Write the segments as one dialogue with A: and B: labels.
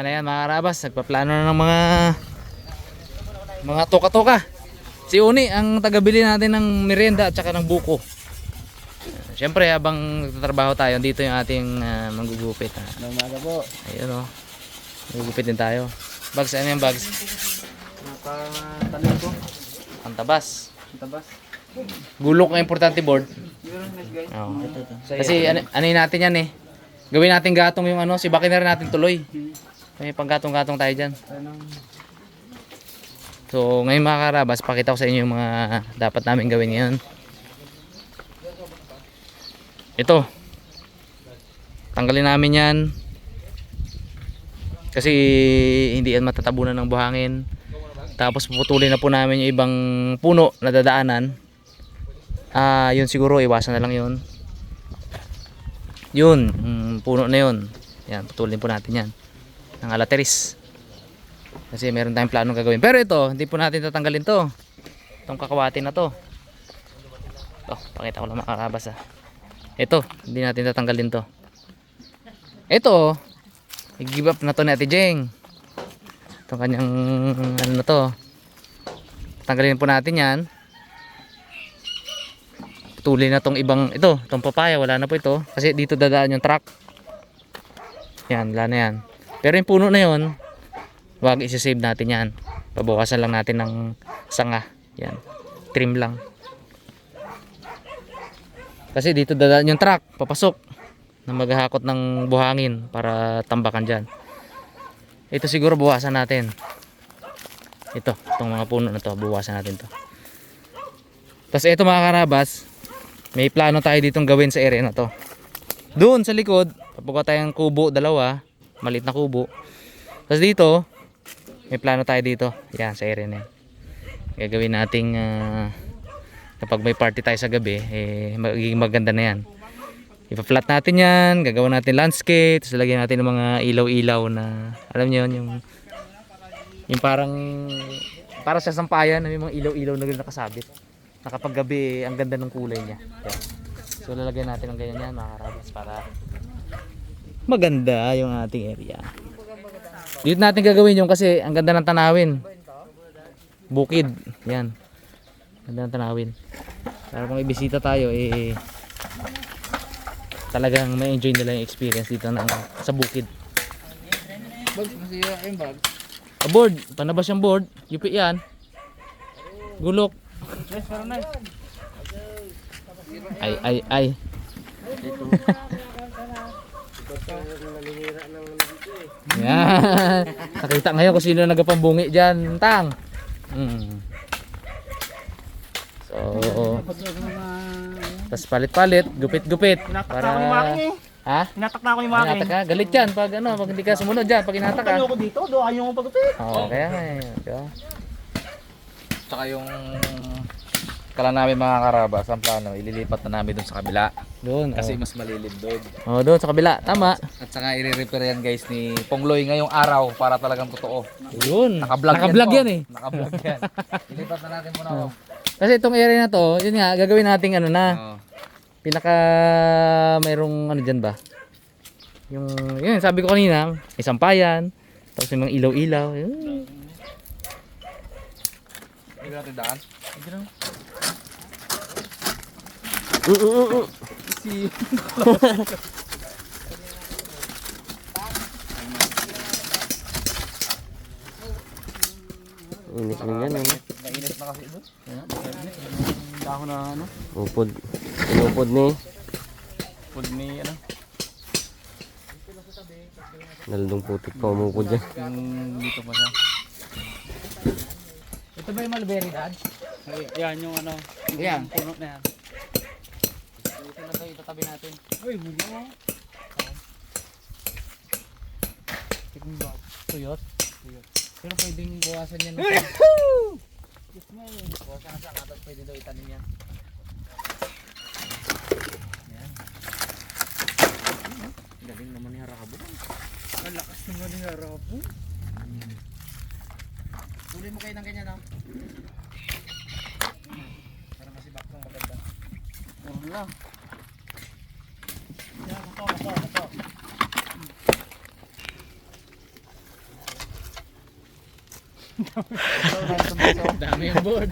A: Ayan mga karabas, nagpaplano na ng mga toka-toka. Si Uni ang tagabili natin ng merienda at saka ng buko. Siyempre habang nagtatrabaho tayo, dito yung ating manggugupit.
B: Umaga po.
A: Ayun o, manggugupit din tayo. Bags, ano yung bags?
B: Napatalim ko.
A: Ang tabas.
B: Ang tabas.
A: Gulok ang importante board. Oh. Kasi ano natin yan eh. Gawin natin gatong yung ano, si Bakiner natin tuloy. May panggatong-gatong tayo dyan. So ngayon mga karabas, pakita ko sa inyo yung mga dapat namin gawin ngayon. Ito. Tanggalin namin yan. Kasi hindi yan matatabunan ng buhangin. Tapos puputulin na po namin yung ibang puno na dadaanan. Yun siguro, iwasan na lang yun. Yun, puno na yun. Yan, putulin po natin yan. Ng alateris. Kasi meron tayong planong gagawin. Pero ito, hindi po natin tatanggalin to. Itong kakawatin na to. Ito, pakita ko lang mga karabas ha. Ito, hindi natin tatanggalin to. Ito, i-give up na to ni Ate Jeng. Itong kanyang ano na to. Tanggalin po natin yan. Putulin na tong ibang, itong papaya, wala na po ito. Kasi dito dadaan yung truck. Yan, wala na yan. Pero yung puno na yun, wag isi-save natin yan. Pabukasan lang natin ng sanga. Yan, trim lang. Kasi dito dadaan yung truck, papasok na maghahakot ng buhangin para tambakan dyan. Ito siguro buwasan natin. Itong mga puno na to, buwasan natin to. Tapos ito mga karabas, may plano tayo ditong gawin sa area na to. Doon sa likod, papuka tayong kubo, dalawa, maliit na kubo. Tapos dito, may plano tayo dito. Yan, sa area na yan. Gagawin nating kapag may party tayo sa gabi, magiging maganda na yan. Ipa-flat natin yan, gagawin natin landscape, tapos lagyan natin ng mga ilaw-ilaw na, alam niyo yun, yung parang sa sampayan, may mga ilaw-ilaw na nakasabit. Na kapag gabi, ang ganda ng kulay niya. Yan. So lalagyan natin ng ganyan yan, mga karabas, para maganda yung ating area. Dito natin gagawin yung kasi ang ganda ng tanawin. Bukid, yan. Ganda ng tanawin. Para kung ibisita tayo, talagang may enjoy nila yung experience dito sa bukid.
B: Bags, masira yung bag.
A: Board, panabas yung board. UP yan. Gulok.
B: Yes, pero nice.
A: Ay. Yan. Nakita ngayon kung sino nagpambungi dyan, Tang. So, tas palit-palit, gupit-gupit.
B: Para yung making eh.
A: Ha?
B: Hinatak na ako yung making.
A: Hinatak ka? Galit yan pag hindi ka sumunod dyan, pag hinatak ka.
B: Ako dito, doon kayo yung pagupit.
A: Oo, kaya nga eh.
C: Tsaka yung kala namin mga karabas, ang plano, ililipat na namin dun sa kabila.
A: Doon.
C: Kasi mas malilib doon.
A: Doon sa kabila. Tama.
C: At saka i-repair yan guys ni Pongloy ngayong araw para talagang totoo.
A: Yun.
C: Naka-vlog
A: yan eh.
C: Naka-vlog yan. Ilipat na natin muna ako.
A: Kasi itong area na to, yun nga, gagawin nating ano na. Pinaka mayroong ano dyan ba? Yun, sabi ko kanina, may sampayan, tapos may mga ilaw-ilaw. Yun.
C: Hindi natin daan.
D: Init rin yan, ano?
C: Mainit na kasi doon.
B: Dahon na ano?
D: Upod. Inupod ni.
C: Pag ni ano.
D: Naludong putik pa umupod dyan.
C: Yung dito pa siya.
A: Ito ba yung mulberry dad?
B: Yan yung ano.
A: Yan.
B: Puno na yan.
A: Ito na ito, itatabi natin.
B: Uy, bugo mo.
A: Tuyot. Pero pwedeng bawasan yan. Bawasan na siya, tapos pwede daw itanim yan. Galing naman ni Harabo.
B: Ang lakas naman ni Harabo.
A: Tuloy mo kayo ng ganyan, no? Para masibak ng maganda.
B: Wala.
A: Yan, ito.
B: Dami yung board.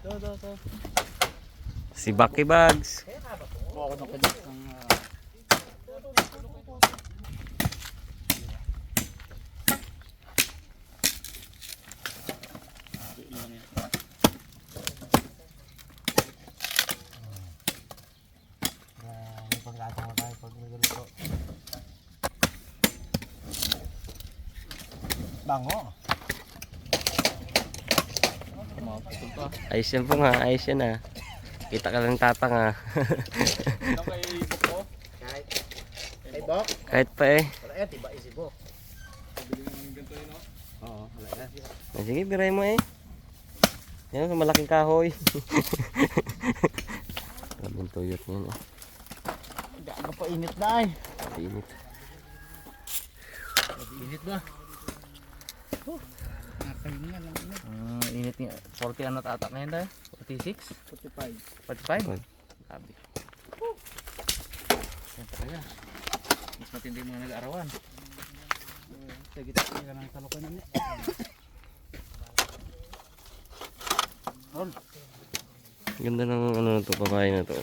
B: To.
D: Si Bucky Bags.
B: Ako ng kadik ng... Bango.
D: Ayos yan po nga, ayos yan ah. Kita ka lang tatang ah.
B: Ano kay Boko? Kay Bok?
D: Kahit pa eh.
B: Wala yan, tiba isi Bok.
D: Ah, sige, biray mo eh. Yan, sa malaking kahoy. Kaming tuyot niyan eh.
B: Gaano pa init na ay.
D: Init.
A: Init ba?
B: Nakahinga lang init.
A: Init nga. 40 ano tatak ngayon tayo? 46?
B: 45.
A: 45? Sabi. Yan talaga. Mas matindi mga nag-arawan.
B: Sa gitna ka ng kalukan namin.
D: Ganda ng ano na to, babae na to.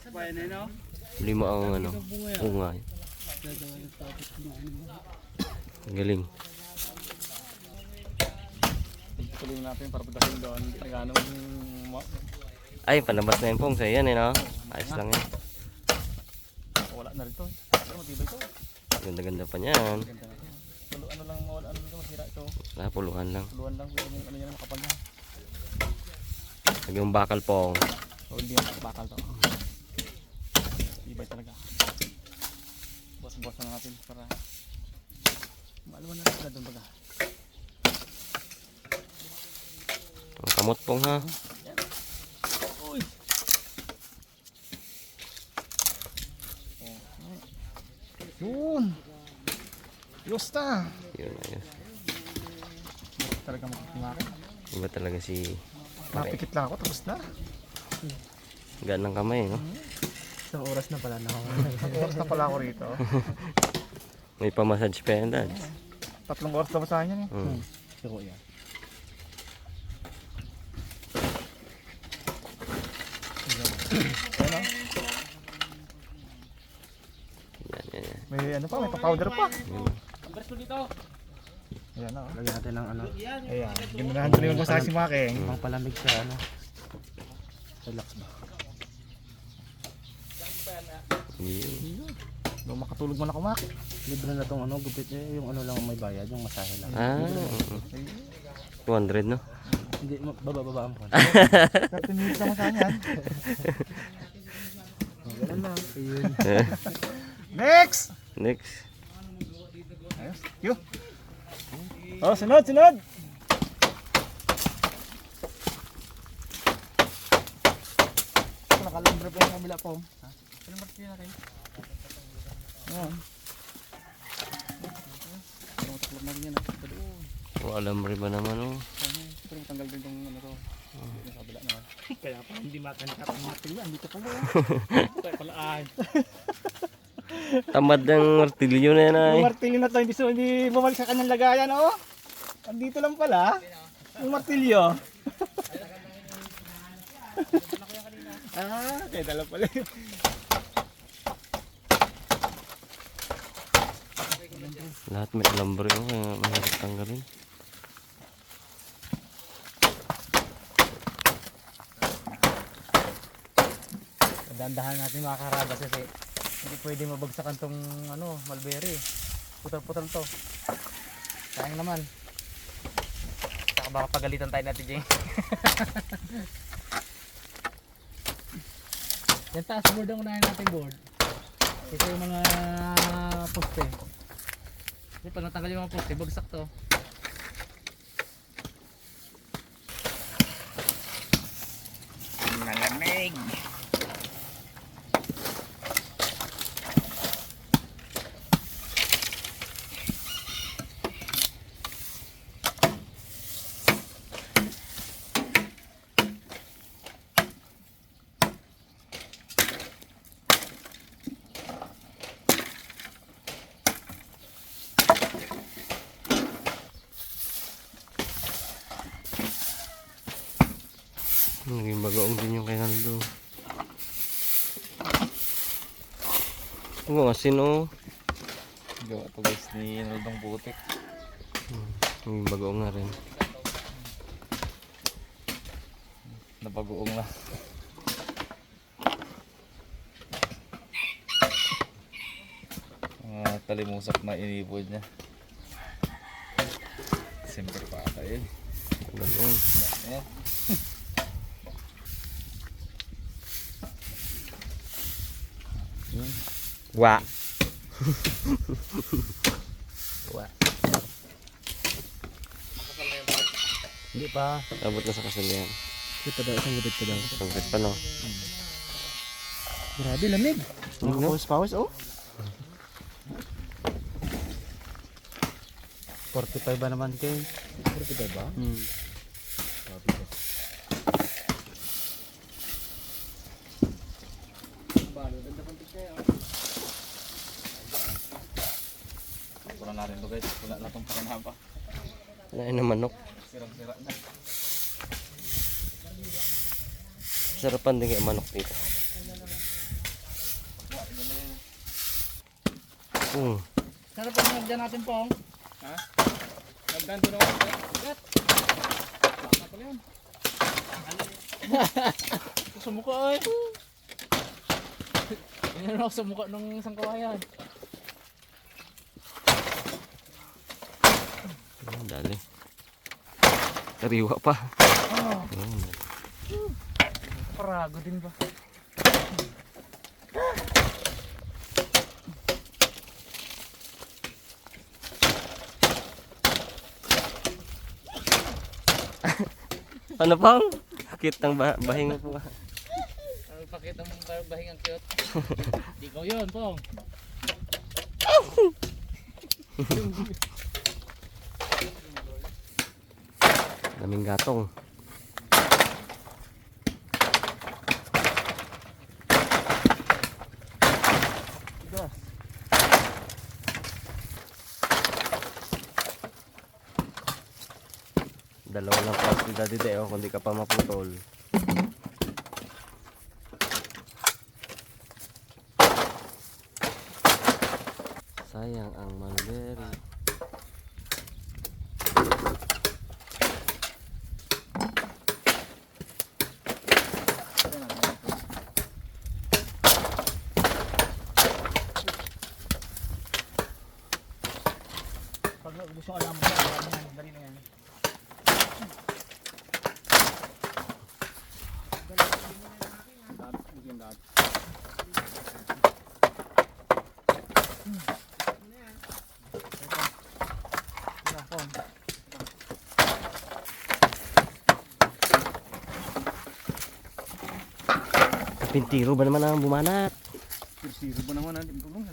B: Bayan na yun o.
D: Lima ang ano, bunga. Galing.
B: Tuloy natin para patakin doon. Nagano
D: Ay, panabas na yung pong sa'yo yan eh no? Ayos lang yan.
B: wala na rito. Pero matibay ito.
D: Ganda-ganda pa niyan.
B: Ganda na yan. Ano lang mawala ano dito masira ito.
D: Puluhan lang.
B: Tuluan lang pero ano yan makapal na.
D: Lagi yung bakal pong.
B: O hindi yan bakal to. Tibay talaga. Buwas-buwas na natin para maalaman na sila doon baga.
D: Ang kamot pong ha.
B: Uy! Yun! Yosta!
D: Yun, ayos.
B: Talaga makikimaki.
D: Iba talaga si pare.
B: Napikit lang ako tapos na.
D: Gaan ng kamay no?
B: Isang oras na pala na ako. Isang oras na pala ako rito.
D: May pamassage pa yan dad.
B: 3 oras na ba sa akin yan eh?
D: Hmm.
B: Siko yan.
D: Yan.
B: May ano pa, may pa-powder pa.
D: Yun.
B: Ayan o.
C: Lagyan natin ng ano,
B: Ayan. Ginahan ko na yung massage si Making.
C: pang palamig sa ano. Relax ba?
D: Yun.
B: Nung makatulog man ako Maki.
C: Libre na tong ano, gupit eh, yung ano lang ang may bayad, yung masahe lang.
D: Ah, 200 no?
C: Hindi, bababaan ko.
B: 30 minutes na massage yan. Ganun lang. Ayun. Next!
D: Next.
B: Ayos. Yo. Oh, sunod! Nakalambre pa yung kabila po. Ha? Ano martilyo natin? Ayan. Tuklog na rin yan.
D: Oh, alam rin ba naman oh.
B: Pero matanggal din itong ano to. Yung kabila naman. Kaya pa hindi makankat ang martilyo. Andito pala. Kaya pala ay.
D: Tamad ng martilyo na yan ay.
B: Yung martilyo na to, hindi bumalik sa kanyang lagayan, oh. Andito lang pala. Yung martilyo. Kaya dala pala.
D: Lahat may alambre oh, kaya mahirap tanggalin.
A: Dandahan natin mga karabas kasi hindi pwede mabagsakan tong ano, mulberry. Putal-putal to. Sayang naman. Saka baka pagalitan tayo natin Jay. Yan taas board ang unahin natin board. Ito yung mga poste. Kasi pag natanggal yung mga poste, bagsak to.
B: Malamig.
D: Naging bagoong din yung kay Naldo. Ano asin oh.
C: Gawa to guys ni Naldong Putik.
D: Naging bagoong na rin.
C: Nabagoong na. Mga talimusok na inipod niya. Siyempre pa ata yun.
D: Ganun.
C: Ayan.
D: Wa.
B: Hindi pa.
D: Abot na sa kasalian.
B: Ito daw, isang gupit pa daw.
D: Sangkit pa no.
B: Grabe, lamig. Pawis, oh. 45 ba naman kay? 45 ba?
C: Wala na rin to guys. Wala na itong pakanapa.
D: Wala na manok.
C: Sirang-sira na.
D: Sarapan din kaya manok dito.
A: Sana pa nagdyan natin pong.
B: Ha? Nagdan doon ako. Gat. Baka pala yun.
A: Sumuka ay. Ganyan ako sumuka ng isang kawayan.
D: Dali. Kariwa pa.
A: Parago din ba?
D: Ano pang? Sakit ng bahing po.
A: Pakita mo yung bahing ang cute. Di ko yun, pong.
D: Daming gatong. Dalawa lang pa si Daddy Deo kung di ka pa maputol. Sayang ang mulberry.
B: Pag gusto ko alam mo, dali na yan.
D: Pintiro ba naman ang bumanat?
B: Siro ba naman natin tulong?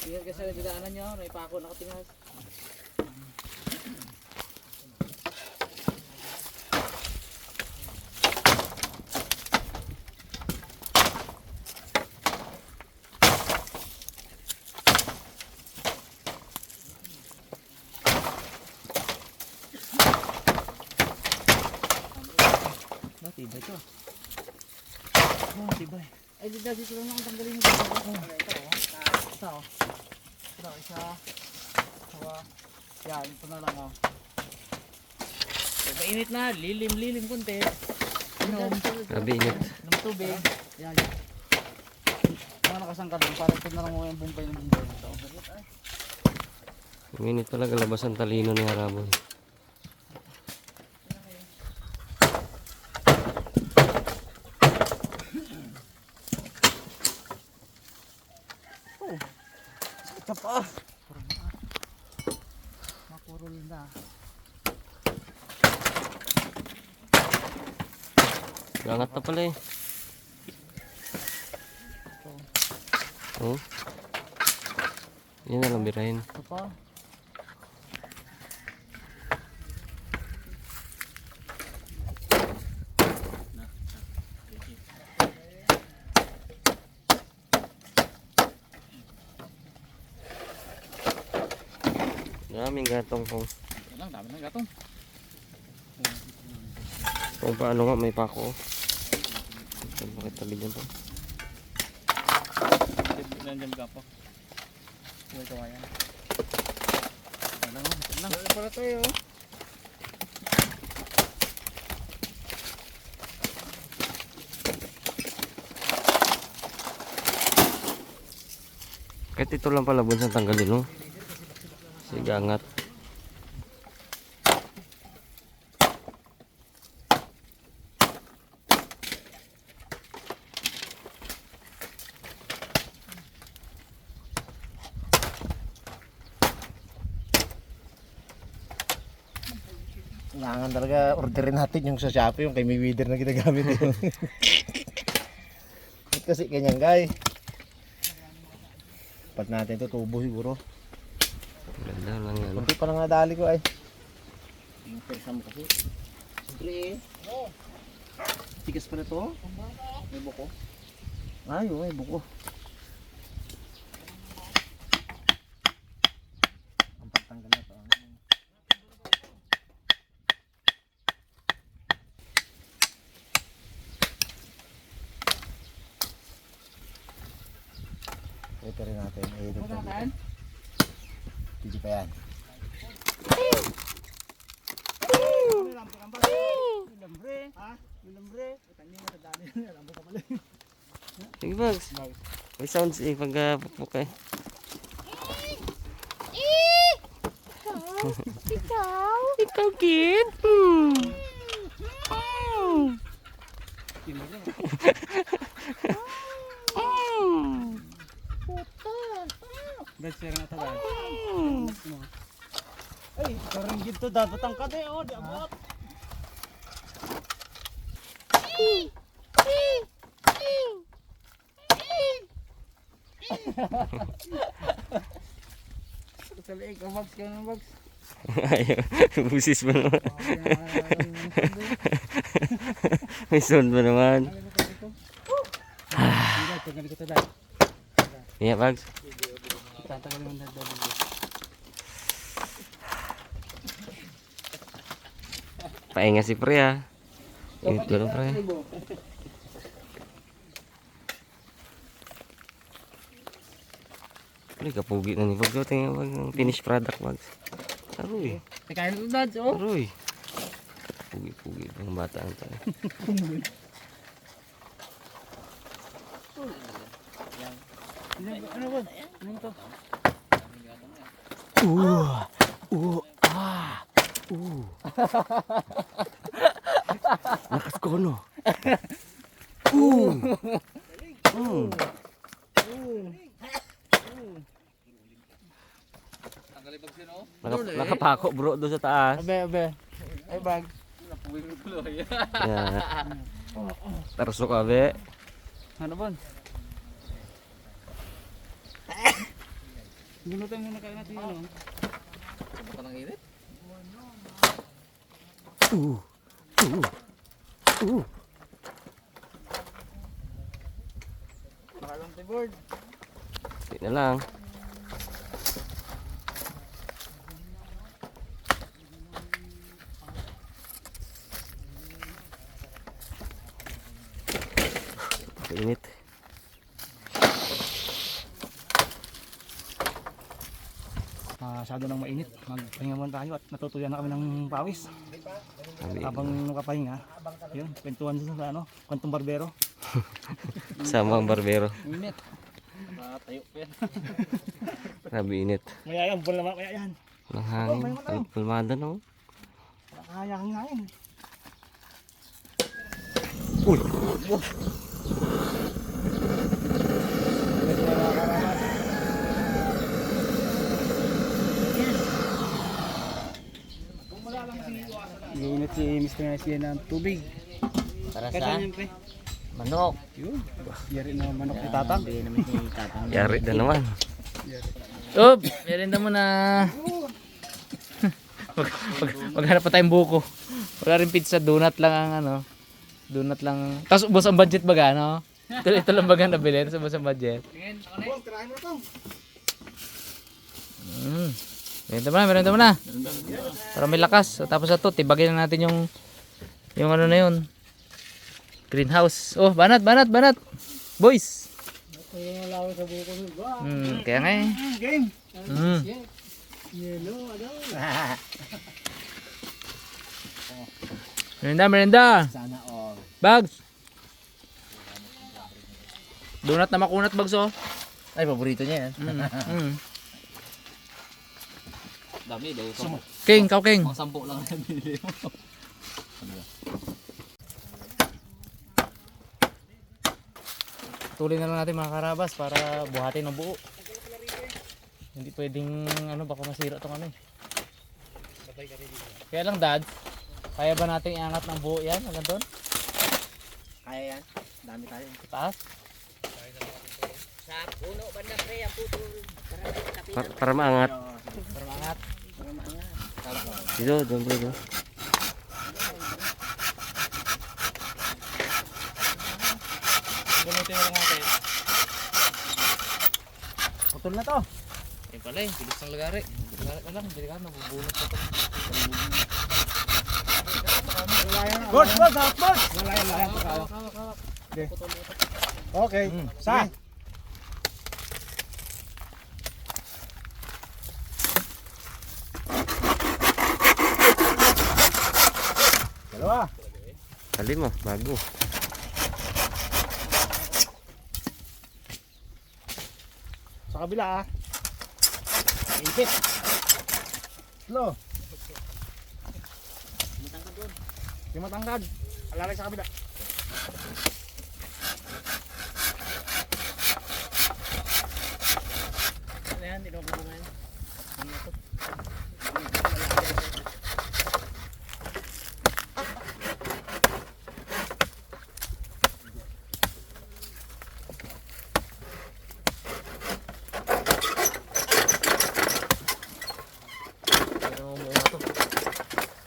A: Tingnan kasi sa didaanan nyo, may pako nakatingas.
B: Tibay to. Tibay.
A: Ay, dito lang ang tanggalin mo. Ito, oh.
B: Ito, isa. Dalawa. Yan, ito na lang oh.
A: So, mainit na, lilim konti. Inom.
D: Grabe init.
A: Inom tubig.
B: Yan, yan. Mga nakasangkad lang, parang ito na lang mo yung bumpay ng bumpay nito.
D: Init talaga labas ang talino ni Harabon.
B: Ito pa. Mapurol na.
D: Langat na pala eh. Oh. Yan na lang birahin.
B: Ito pa.
D: Daming gatong kong.
B: Yan lang, dami ng gatong.
D: Kung paano nga, may pako. Bakit tabi dyan po?
B: Nandiyan ka po. May kawayan. Lang. Para tayo.
D: Kahit ito lang pala bunsang tanggalin, no? Sige, angat.
E: Kailangan talaga orderin natin yung sa Shopee, yung kay Mayweather na ginagamit yun. At kasi ganyan guys. Pat natin ito tubo siguro.
D: Ganda lang yan.
E: Kunti pa lang nadali ko ay.
B: Ang persa mo kasi. Siyempre eh. Tigas pa na to. May buko.
E: Ay, may buko. Ang pagtanggal na to. Ito rin natin. Ito natin. Hindi pa yan.
D: Sige, Bugs. May sounds eh pag pupuk eh.
A: Ikaw, kid.
B: Guys, share na tayo. Ay, karang gito dadatang ka de oh, di abot. Sa leeg, Bugs, kaya na Bugs.
D: Ayaw, busis mo naman. May sound mo naman.
B: Guys, pag ko tayo.
D: Yeah, Bugs.
B: Tatagal mo na dali.
D: Painga si Pre ah. Init ko lang Pre. Pre, kapugi na ni Bugs. O, tingnan Bugs ng finished product Bugs. Aroy.
B: Kain mo dads oh.
D: Aroy. Pugi-pugi ng bata ang tayo.
B: Ano ba? Ano to?
D: Lakas ko no. Nakapako bro doon sa taas.
B: Abe. Ay bag.
D: Yeah. Terso ka be.
B: Ano ba? Ginutan muna kayo natin ano. Sabot ka ng init? Nakalang si board.
D: Di na lang. Init.
B: Masyado nang mainit. Magpahinga muna tayo at natutuyan na kami ng pawis. Habang nakapahinga, yun, kwentuhan sa ano, kwentong barbero.
D: Sama ang barbero.
B: Init. Tayo pa yan.
D: Grabe init.
B: Maya yan, buwan naman kaya yan.
D: Walang hangin. Kalmada no.
B: Kaya hangin. Iinit si Mr. Nasir ng tubig.
A: Para
B: Kasi
A: sa
B: yan pre.
A: manok.
B: Yun. Yari na manok ni Tatang.
A: Bigyan naman si Tatang.
D: Yari na naman.
A: Up! Merinda mo na. Maghanap pa tayong buko. Wala rin pizza, donut lang ang ano. Donut lang. Tapos ubos ang budget baga, no? Ito lang baga nabili. Tapos ubos ang budget. Merinda mo na. Para may lakas. So, tapos ito, tibagin na natin Yung ano na yun. Greenhouse. Oh, banat, banat, banat. Boys. Kaya nga eh.
B: Game!
A: Merenda, merenda.
E: Sana all.
A: Bags. Donut na makunat, Bags, oh.
E: Ay, paborito niya yan.
C: Dami daw.
A: King, kau King.
C: Pang 10 lang yan binili mo.
A: Tuloy na lang natin mga karabas para buhatin ng buo. Hindi pwedeng ano, baka masira tong ano eh. Kaya lang dad, kaya ba natin iangat ng buo yan hanggang doon?
E: Kaya yan. Dami tayo.
A: Taas?
D: Para maangat.
A: Para maangat.
D: Dito, doon bro. Doon.
A: Gamitin na lang natin.
E: Putol na to.
A: Yan pala eh, bilis ng lagari. Lagari ka lang, hindi ka nabubulot pa ito.
E: Boss, boss, hawak, boss. Wala yan, wala yan. Okay. Sa. Dalawa.
D: Kali mo, bago.
E: Sa kabila ah. Ipit. Slow. Yung matangkad. Alalay sa kabila.
A: Ano yan, hindi na mabubungan.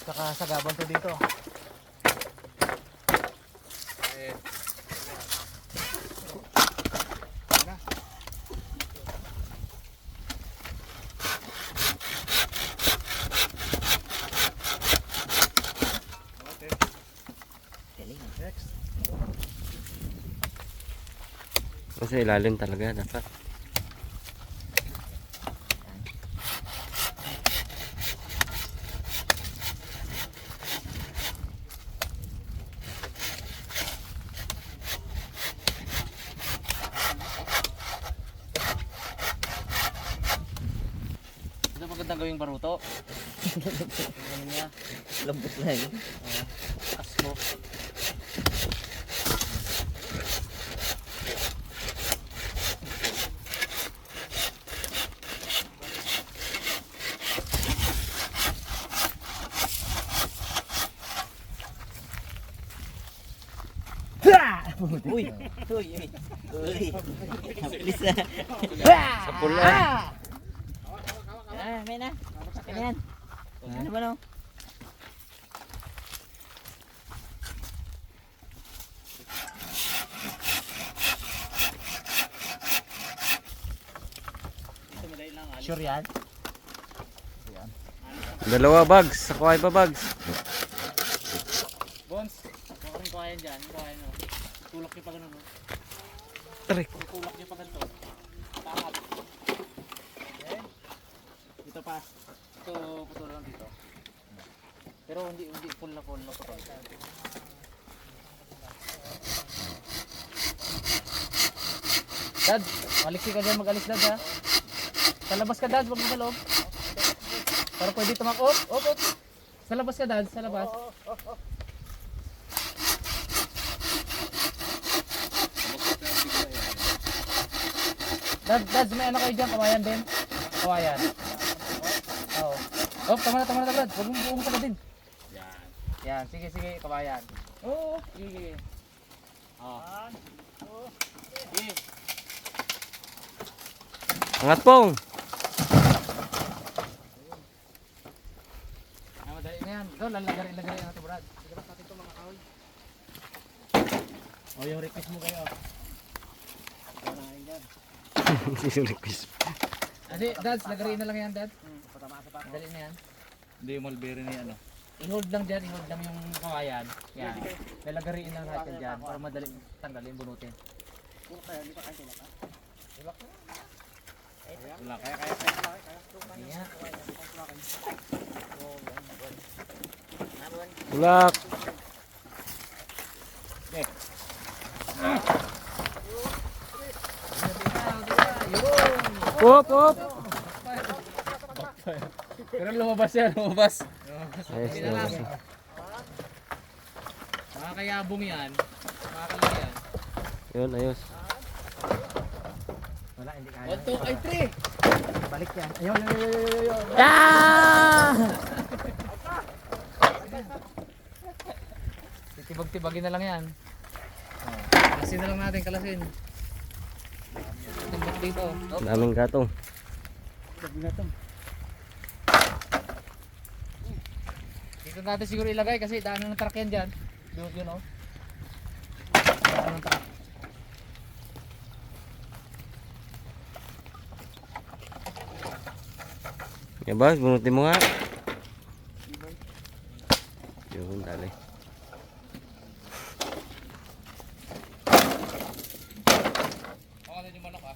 A: Saka sagaban to dito.
D: Kasi ilalim talaga dapat.
A: Ito magandang gawing baruto. Ano niya?
D: Lambot na yun.
A: Asko.
D: Uy! Uy! Uy! Bilis na! Sa pula!
F: May na. Ganyan. Ano ba no?
E: Sure yan?
D: Dalawa bags. Sakuhay pa bags.
A: Bones, huwag rin kuhayan dyan. Kuhayan mo. Tulak niyo pa ganun. No?
D: Tarik.
A: Tulak niyo pa ganito. Takat. Okay. Dito pa. Ito, putol lang dito. Pero hindi full na putol. Dad, maliksi ka dyan mag-alis dad ha. Sa labas ka dad, huwag mo sa loob. Para pwede tumak. Op. Sa labas ka dad, sa labas. Dad, may ano kayo dyan? Kawayan din? Kawayan. Oo. Oh, tama na Brad. Huwag mong sagad din. Yan. Sige, kawayan. Oo, sige. Sige.
D: Angat pong!
A: Madali na yan. Ito, lalagari na ito Brad. Sige lang natin ito mga kahoy.
E: O yung request mo kayo.
D: Request.
A: Adi, Dad, lagariin na lang yan, Dad. Madali na yan.
C: Hindi yung mulberry ni ano.
A: I-hold lang dyan, i-hold lang yung kawayan. Yan. Lalagariin lang natin dyan para madali tanggalin, bunutin. Kaya.
D: Tulak. Hop, hop.
A: Pero lumabas yan, lumabas.
D: Ayos na.
A: Makakayabong yan. Makakalaki yan.
D: Yun, ayos.
E: Wala, hindi kaya.
A: 1, 2, ay 3!
E: Balik yan. Ayun, ayun, ayun, ayun, ayun.
A: Ah! Titibag-tibagin na lang yan. Kalasin na lang natin, kalasin. Timbak dito.
D: Daming gatong.
A: Dito natin siguro ilagay kasi daanan ng truck yan dyan. Yun o. Daanan ng truck.
D: Ya boss, bunutin mo nga. Yun, dali.
A: Baka na yung manok ah.